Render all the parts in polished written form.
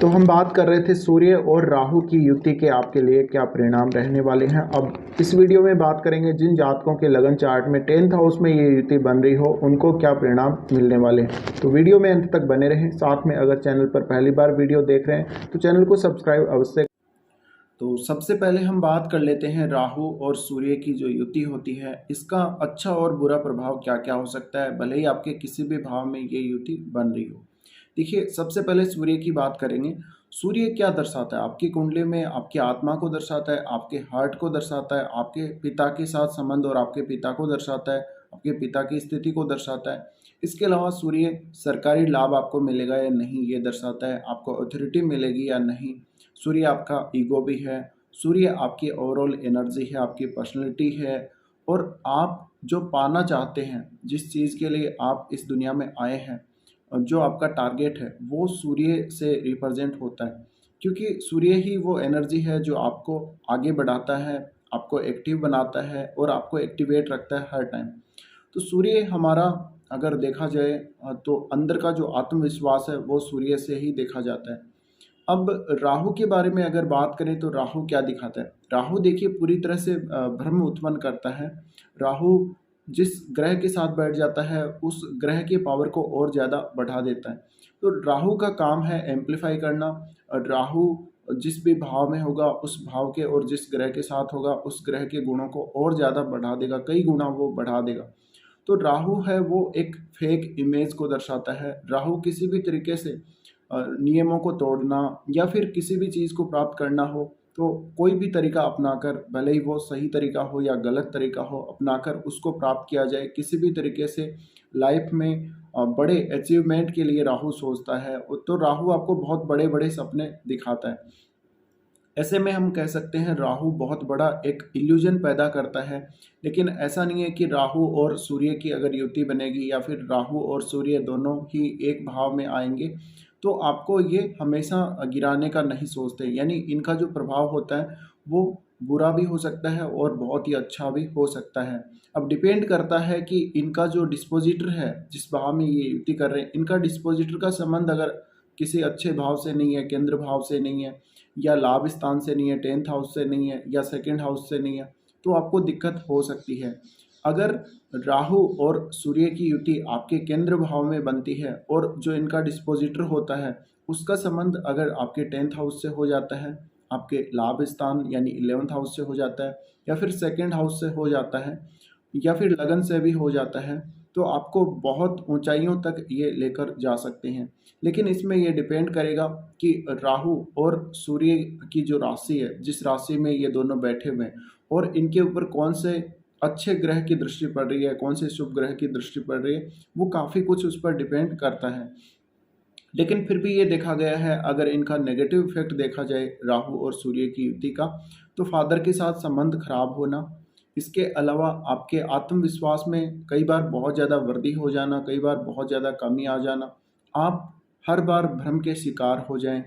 तो हम बात कर रहे थे सूर्य और राहु की युति के आपके लिए क्या परिणाम रहने वाले हैं। अब इस वीडियो में बात करेंगे जिन जातकों के लगन चार्ट में 10th हाउस में ये युति बन रही हो उनको क्या परिणाम मिलने वाले हैं। तो वीडियो में अंत तक बने रहें। साथ में अगर चैनल पर पहली बार वीडियो देख रहे हैं तो चैनल को सब्सक्राइब अवश्य। तो सबसे पहले हम बात कर लेते हैं राहु और सूर्य की जो युति होती है इसका अच्छा और बुरा प्रभाव क्या क्या हो सकता है, भले ही आपके किसी भी भाव में ये युति बन रही हो। देखिए, सबसे पहले सूर्य की बात करेंगे। सूर्य क्या दर्शाता है? आपकी कुंडली में आपकी आत्मा को दर्शाता है, आपके हार्ट को दर्शाता है, आपके पिता के साथ संबंध और आपके पिता को दर्शाता है, आपके पिता की स्थिति को दर्शाता है। इसके अलावा सूर्य सरकारी लाभ आपको मिलेगा या नहीं ये दर्शाता है, आपको अथॉरिटी मिलेगी या नहीं। सूर्य आपका ईगो भी है, सूर्य आपकी ओवरऑल एनर्जी है, आपकी पर्सनैलिटी है, और आप जो पाना चाहते हैं, जिस चीज़ के लिए आप इस दुनिया में आए हैं, जो आपका टारगेट है वो सूर्य से रिप्रेजेंट होता है, क्योंकि सूर्य ही वो एनर्जी है जो आपको आगे बढ़ाता है, आपको एक्टिव बनाता है और आपको एक्टिवेट रखता है हर टाइम। तो सूर्य हमारा अगर देखा जाए तो अंदर का जो आत्मविश्वास है वो सूर्य से ही देखा जाता है। अब राहु के बारे में अगर बात करें तो राहु क्या दिखाता है? राहु देखिए पूरी तरह से भ्रम उत्पन्न करता है। राहु जिस ग्रह के साथ बैठ जाता है उस ग्रह के पावर को और ज़्यादा बढ़ा देता है। तो राहु का काम है एम्पलीफाई करना। और राहु जिस भी भाव में होगा उस भाव के और जिस ग्रह के साथ होगा उस ग्रह के गुणों को और ज़्यादा बढ़ा देगा, कई गुना वो बढ़ा देगा। तो राहु है वो एक फेक इमेज को दर्शाता है। राहु किसी भी तरीके से नियमों को तोड़ना या फिर किसी भी चीज़ को प्राप्त करना हो तो कोई भी तरीका अपनाकर, भले ही वो सही तरीका हो या गलत तरीका हो, अपनाकर उसको प्राप्त किया जाए। किसी भी तरीके से लाइफ में बड़े अचीवमेंट के लिए राहु सोचता है। तो राहु आपको बहुत बड़े बड़े सपने दिखाता है। ऐसे में हम कह सकते हैं राहु बहुत बड़ा एक इल्यूजन पैदा करता है। लेकिन ऐसा नहीं है कि राहु और सूर्य की अगर युति बनेगी या फिर राहु और सूर्य दोनों ही एक भाव में आएंगे तो आपको ये हमेशा गिराने का नहीं सोचते। यानी इनका जो प्रभाव होता है वो बुरा भी हो सकता है और बहुत ही अच्छा भी हो सकता है। अब डिपेंड करता है कि इनका जो डिस्पोजिटर है, जिस भाव में ये युति कर रहे हैं, इनका डिस्पोजिटर का संबंध अगर किसी अच्छे भाव से नहीं है, केंद्र भाव से नहीं है, या लाभ स्थान से नहीं है, 10th हाउस से नहीं है, या 2nd हाउस से नहीं है, तो आपको दिक्कत हो सकती है। अगर राहु और सूर्य की युति आपके केंद्र भाव में बनती है और जो इनका डिस्पोजिटर होता है उसका संबंध अगर आपके 10th हाउस से हो जाता है, आपके लाभ स्थान यानी 11th हाउस से हो जाता है, या फिर 2nd हाउस से हो जाता है, या फिर लगन से भी हो जाता है, तो आपको बहुत ऊंचाइयों तक ये लेकर जा सकते हैं। लेकिन इसमें ये डिपेंड करेगा कि राहु और सूर्य की जो राशि है, जिस राशि में ये दोनों बैठे हुए हैं, और इनके ऊपर कौन से अच्छे ग्रह की दृष्टि पड़ रही है, कौन से शुभ ग्रह की दृष्टि पड़ रही है, वो काफ़ी कुछ उस पर डिपेंड करता है। लेकिन फिर भी ये देखा गया है अगर इनका नेगेटिव इफेक्ट देखा जाए राहु और सूर्य की युति का, तो फादर के साथ संबंध खराब होना, इसके अलावा आपके आत्मविश्वास में कई बार बहुत ज़्यादा वृद्धि हो जाना, कई बार बहुत ज़्यादा कमी आ जाना, आप हर बार भ्रम के शिकार हो जाएं,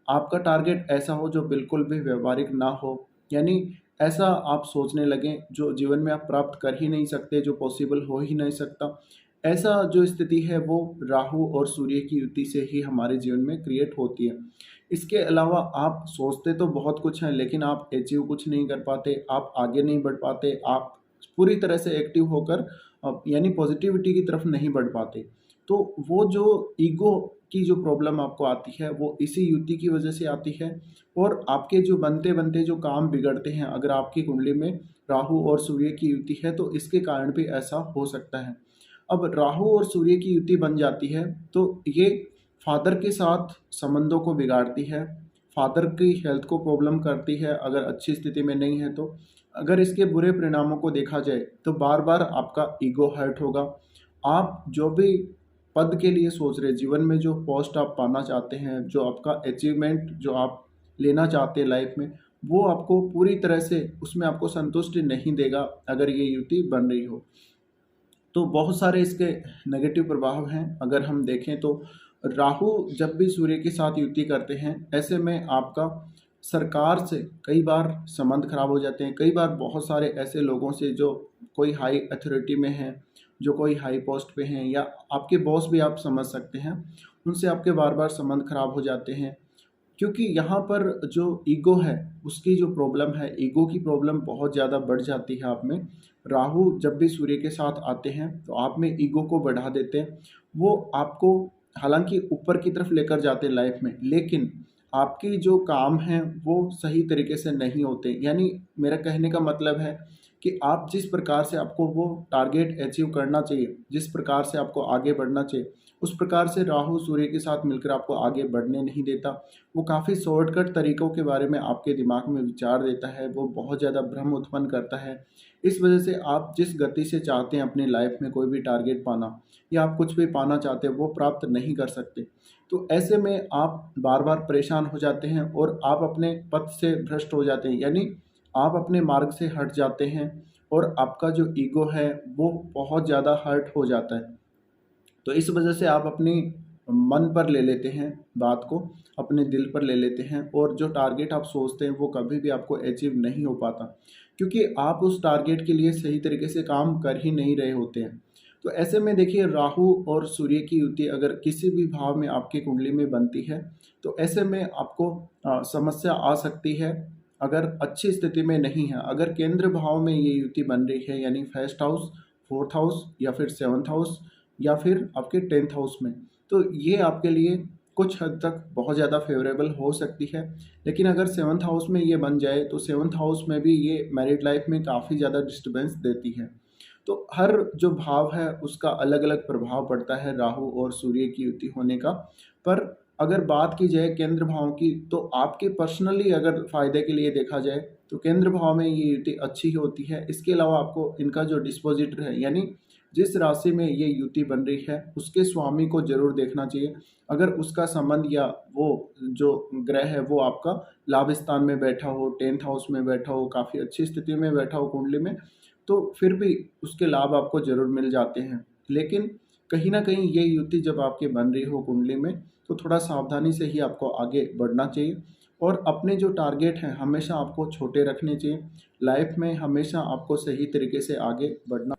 आपका टारगेट ऐसा हो जो बिल्कुल भी व्यवहारिक ना हो, यानी ऐसा आप सोचने लगें जो जीवन में आप प्राप्त कर ही नहीं सकते, जो पॉसिबल हो ही नहीं सकता। ऐसा जो स्थिति है वो राहु और सूर्य की युति से ही हमारे जीवन में क्रिएट होती है। इसके अलावा आप सोचते तो बहुत कुछ हैं लेकिन आप अचीव कुछ नहीं कर पाते, आप आगे नहीं बढ़ पाते, आप पूरी तरह से एक्टिव होकर यानी पॉजिटिविटी की तरफ नहीं बढ़ पाते। तो वो जो ईगो की जो प्रॉब्लम आपको आती है वो इसी युति की वजह से आती है। और आपके जो बनते बनते जो काम बिगड़ते हैं, अगर आपकी कुंडली में राहु और सूर्य की युति है तो इसके कारण भी ऐसा हो सकता है। अब राहु और सूर्य की युति बन जाती है तो ये फादर के साथ संबंधों को बिगाड़ती है, फादर की हेल्थ को प्रॉब्लम करती है अगर अच्छी स्थिति में नहीं है तो। अगर इसके बुरे परिणामों को देखा जाए तो बार बार आपका ईगो हर्ट होगा। आप जो भी पद के लिए सोच रहे, जीवन में जो पोस्ट आप पाना चाहते हैं, जो आपका अचीवमेंट जो आप लेना चाहते हैं लाइफ में, वो आपको पूरी तरह से उसमें आपको संतुष्टि नहीं देगा अगर ये युति बन रही हो। तो बहुत सारे इसके नेगेटिव प्रभाव हैं। अगर हम देखें तो राहु जब भी सूर्य के साथ युति करते हैं, ऐसे में आपका सरकार से कई बार संबंध खराब हो जाते हैं। कई बार बहुत सारे ऐसे लोगों से जो कोई हाई अथॉरिटी में हैं, जो कोई हाई पोस्ट पे हैं, या आपके बॉस भी आप समझ सकते हैं, उनसे आपके बार बार संबंध खराब हो जाते हैं। क्योंकि यहाँ पर जो ईगो है उसकी जो प्रॉब्लम है, ईगो की प्रॉब्लम बहुत ज़्यादा बढ़ जाती है आप में। राहु जब भी सूर्य के साथ आते हैं तो आप में ईगो को बढ़ा देते हैं। वो आपको हालांकि ऊपर की तरफ लेकर जाते हैं लाइफ में, लेकिन आपकी जो काम है वो सही तरीके से नहीं होते। यानी मेरा कहने का मतलब है कि आप जिस प्रकार से आपको वो टारगेट अचीव करना चाहिए, जिस प्रकार से आपको आगे बढ़ना चाहिए, उस प्रकार से राहु सूर्य के साथ मिलकर आपको आगे बढ़ने नहीं देता। वो काफ़ी शॉर्टकट तरीकों के बारे में आपके दिमाग में विचार देता है, वो बहुत ज़्यादा भ्रम उत्पन्न करता है। इस वजह से आप जिस गति से चाहते हैं अपनी लाइफ में कोई भी टारगेट पाना या आप कुछ भी पाना चाहते हैं वो प्राप्त नहीं कर सकते। तो ऐसे में आप बार बार परेशान हो जाते हैं और आप अपने पथ से भ्रष्ट हो जाते हैं, यानी आप अपने मार्ग से हट जाते हैं और आपका जो ईगो है वो बहुत ज़्यादा हर्ट हो जाता है। तो इस वजह से आप अपनी मन पर ले लेते हैं बात को, अपने दिल पर ले लेते हैं और जो टारगेट आप सोचते हैं वो कभी भी आपको अचीव नहीं हो पाता, क्योंकि आप उस टारगेट के लिए सही तरीके से काम कर ही नहीं रहे होते हैं। तो ऐसे में देखिए, राहु और सूर्य की युति अगर किसी भी भाव में आपकी कुंडली में बनती है तो ऐसे में आपको समस्या आ सकती है अगर अच्छी स्थिति में नहीं है। अगर केंद्र भाव में ये युति बन रही है, यानी फर्स्ट हाउस, फोर्थ हाउस या फिर सेवन्थ हाउस या फिर आपके 10th हाउस में, तो ये आपके लिए कुछ हद तक बहुत ज़्यादा फेवरेबल हो सकती है। लेकिन अगर 7th हाउस में ये बन जाए तो 7th हाउस में भी ये मैरिड लाइफ में काफ़ी ज़्यादा डिस्टर्बेंस देती है। तो हर जो भाव है उसका अलग अलग प्रभाव पड़ता है राहु और सूर्य की युति होने का। पर अगर बात की जाए केंद्र भाव की, तो आपके पर्सनली अगर फ़ायदे के लिए देखा जाए तो केंद्र भाव में ये युति अच्छी ही होती है। इसके अलावा आपको इनका जो डिस्पोजिटर है, यानी जिस राशि में ये युति बन रही है उसके स्वामी को जरूर देखना चाहिए। अगर उसका संबंध या वो जो ग्रह है वो आपका लाभ स्थान में बैठा हो, 10th हाउस में बैठा हो, काफ़ी अच्छी स्थिति में बैठा हो कुंडली में, तो फिर भी उसके लाभ आपको जरूर मिल जाते हैं। लेकिन कहीं ना कहीं ये युति जब आपकी बन रही हो कुंडली में तो थोड़ा सावधानी से ही आपको आगे बढ़ना चाहिए और अपने जो टारगेट हैं हमेशा आपको छोटे रखने चाहिए। लाइफ में हमेशा आपको सही तरीके से आगे बढ़ना।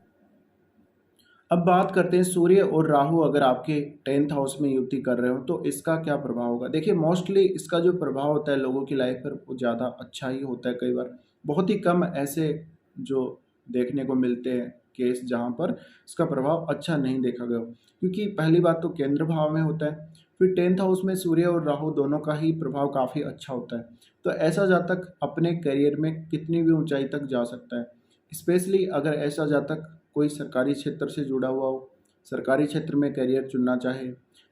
अब बात करते हैं सूर्य और राहु अगर आपके 10th हाउस में युति कर रहे हो तो इसका क्या प्रभाव होगा। देखिए, मोस्टली इसका जो प्रभाव होता है लोगों की लाइफ पर वो ज़्यादा अच्छा ही होता है। कई बार बहुत ही कम ऐसे जो देखने को मिलते हैं केस जहाँ पर इसका प्रभाव अच्छा नहीं देखा गया हो, क्योंकि पहली बात तो केंद्र भाव में होता है, फिर 10th हाउस में सूर्य और राहु दोनों का ही प्रभाव काफ़ी अच्छा होता है। तो ऐसा जातक अपने करियर में कितनी भी ऊंचाई तक जा सकता है। स्पेशली अगर ऐसा जातक कोई सरकारी क्षेत्र से जुड़ा हुआ हो, सरकारी क्षेत्र में करियर चुनना चाहे,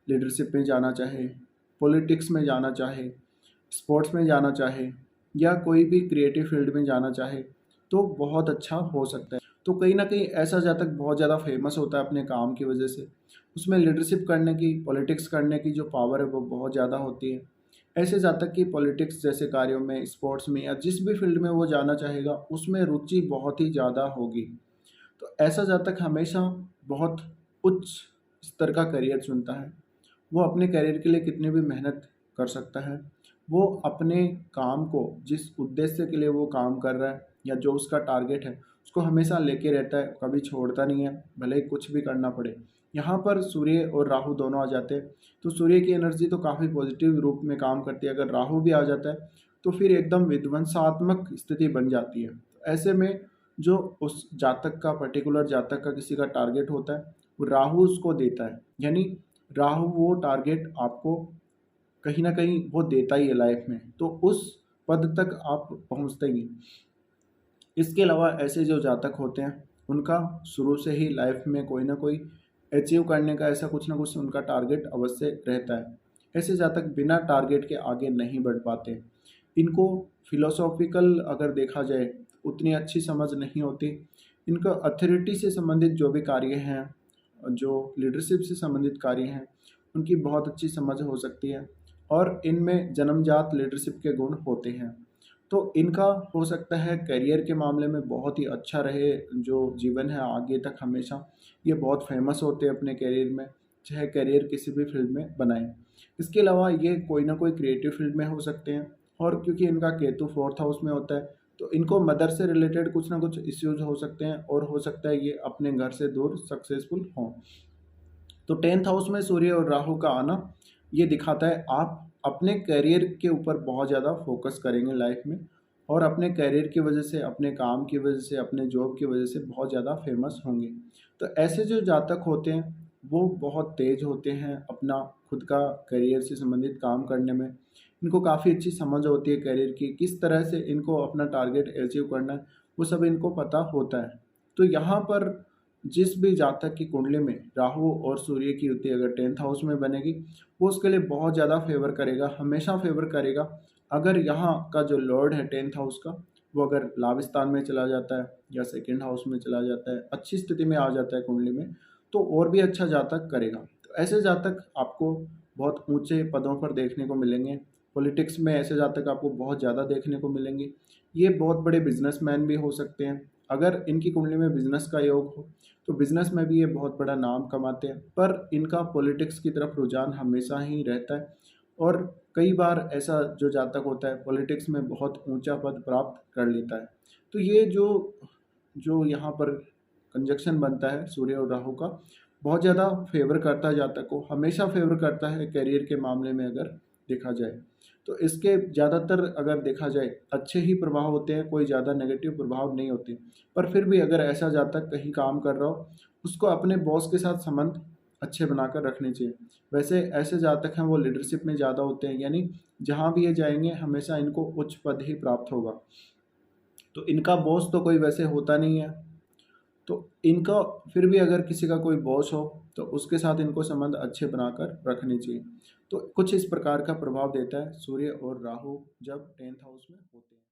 लीडरशिप में जाना चाहे, पॉलिटिक्स में जाना चाहे, स्पोर्ट्स में जाना चाहे या कोई भी क्रिएटिव फील्ड में जाना चाहे, तो बहुत अच्छा हो सकता है। तो कहीं ना कहीं ऐसा जातक बहुत ज़्यादा फेमस होता है अपने काम की वजह से। उसमें लीडरशिप करने की, पॉलिटिक्स करने की जो पावर है वो बहुत ज़्यादा होती है। ऐसे जातक की पॉलिटिक्स जैसे कार्यों में, स्पोर्ट्स में या जिस भी फील्ड में वो जाना चाहेगा उसमें रुचि बहुत ही ज़्यादा होगी। तो ऐसा जातक हमेशा बहुत उच्च स्तर का करियर चुनता है। वो अपने करियर के लिए कितनी भी मेहनत कर सकता है। वो अपने काम को, जिस उद्देश्य के लिए वो काम कर रहा है या जो उसका टारगेट है उसको हमेशा लेके रहता है, कभी छोड़ता नहीं है, भले ही कुछ भी करना पड़े। यहाँ पर सूर्य और राहु दोनों आ जाते हैं तो सूर्य की एनर्जी तो काफ़ी पॉजिटिव रूप में काम करती है। अगर राहु भी आ जाता है तो फिर एकदम विध्वंसात्मक स्थिति बन जाती है। तो ऐसे में जो उस जातक का, पर्टिकुलर जातक का किसी का टारगेट होता है वो राहु उसको देता है, यानी राहु वो टारगेट आपको कहीं ना कहीं वो देता ही है लाइफ में, तो उस पद तक आप पहुंचते ही। इसके अलावा ऐसे जो जातक होते हैं उनका शुरू से ही लाइफ में कोई ना कोई अचीव करने का ऐसा कुछ ना कुछ उनका टारगेट अवश्य रहता है। ऐसे जातक बिना टारगेट के आगे नहीं बढ़ पाते। इनको फिलोसॉफिकल अगर देखा जाए उतनी अच्छी समझ नहीं होती। इनका अथॉरिटी से संबंधित जो भी कार्य हैं, जो लीडरशिप से संबंधित कार्य हैं, उनकी बहुत अच्छी समझ हो सकती है और इनमें जन्मजात लीडरशिप के गुण होते हैं। तो इनका हो सकता है करियर के मामले में बहुत ही अच्छा रहे जो जीवन है आगे तक। हमेशा ये बहुत फेमस होते हैं अपने करियर में, चाहे करियर किसी भी फील्ड में बनाएं। इसके अलावा ये कोई ना कोई क्रिएटिव फील्ड में हो सकते हैं और क्योंकि इनका केतु 4th हाउस में होता है तो इनको मदर से रिलेटेड कुछ ना कुछ इश्यूज हो सकते हैं और हो सकता है ये अपने घर से दूर सक्सेसफुल हों। तो 10th हाउस में सूर्य और राहु का आना ये दिखाता है आप अपने करियर के ऊपर बहुत ज़्यादा फोकस करेंगे लाइफ में, और अपने करियर की वजह से, अपने काम की वजह से, अपने जॉब की वजह से बहुत ज़्यादा फेमस होंगे। तो ऐसे जो जातक होते हैं वो बहुत तेज होते हैं अपना खुद का करियर से संबंधित काम करने में। इनको काफ़ी अच्छी समझ होती है करियर की, किस तरह से इनको अपना टारगेट अचीव करना है, वो सब इनको पता होता है। तो यहाँ पर जिस भी जातक की कुंडली में राहु और सूर्य की युति अगर 10th हाउस में बनेगी, वो उसके लिए बहुत ज़्यादा फेवर करेगा, हमेशा फेवर करेगा। अगर यहाँ का जो लॉर्ड है 10th हाउस का, वो अगर लाभ स्थान में चला जाता है या सेकंड हाउस में चला जाता है, अच्छी स्थिति में आ जाता है कुंडली में, तो और भी अच्छा जातक करेगा। तो ऐसे जातक आपको बहुत ऊंचे पदों पर देखने को मिलेंगे। पॉलिटिक्स में ऐसे जातक आपको बहुत ज़्यादा देखने को मिलेंगे। ये बहुत बड़े बिजनेसमैन भी हो सकते हैं। अगर इनकी कुंडली में बिजनेस का योग हो तो बिजनेस में भी ये बहुत बड़ा नाम कमाते हैं, पर इनका पॉलिटिक्स की तरफ रुझान हमेशा ही रहता है। और कई बार ऐसा जो जातक होता है पॉलिटिक्स में बहुत ऊंचा पद प्राप्त कर लेता है। तो ये जो जो यहाँ पर कंजक्शन बनता है सूर्य और राहु का, बहुत ज़्यादा फेवर करता है जातक को, हमेशा फेवर करता है करियर के मामले में अगर देखा जाए। तो इसके ज़्यादातर अगर देखा जाए अच्छे ही प्रभाव होते हैं, कोई ज़्यादा नेगेटिव प्रभाव नहीं होते। पर फिर भी अगर ऐसा जातक कहीं काम कर रहा हो, उसको अपने बॉस के साथ संबंध अच्छे बनाकर रखने चाहिए। वैसे ऐसे जातक हैं वो लीडरशिप में ज़्यादा होते हैं, यानी जहाँ भी ये जाएंगे हमेशा इनको उच्च पद ही प्राप्त होगा। तो इनका बॉस तो कोई वैसे होता नहीं है, तो इनका फिर भी अगर किसी का कोई बॉस हो तो उसके साथ इनको संबंध अच्छे बनाकर रखने चाहिए। तो कुछ इस प्रकार का प्रभाव देता है सूर्य और राहु जब 10th हाउस में होते हैं।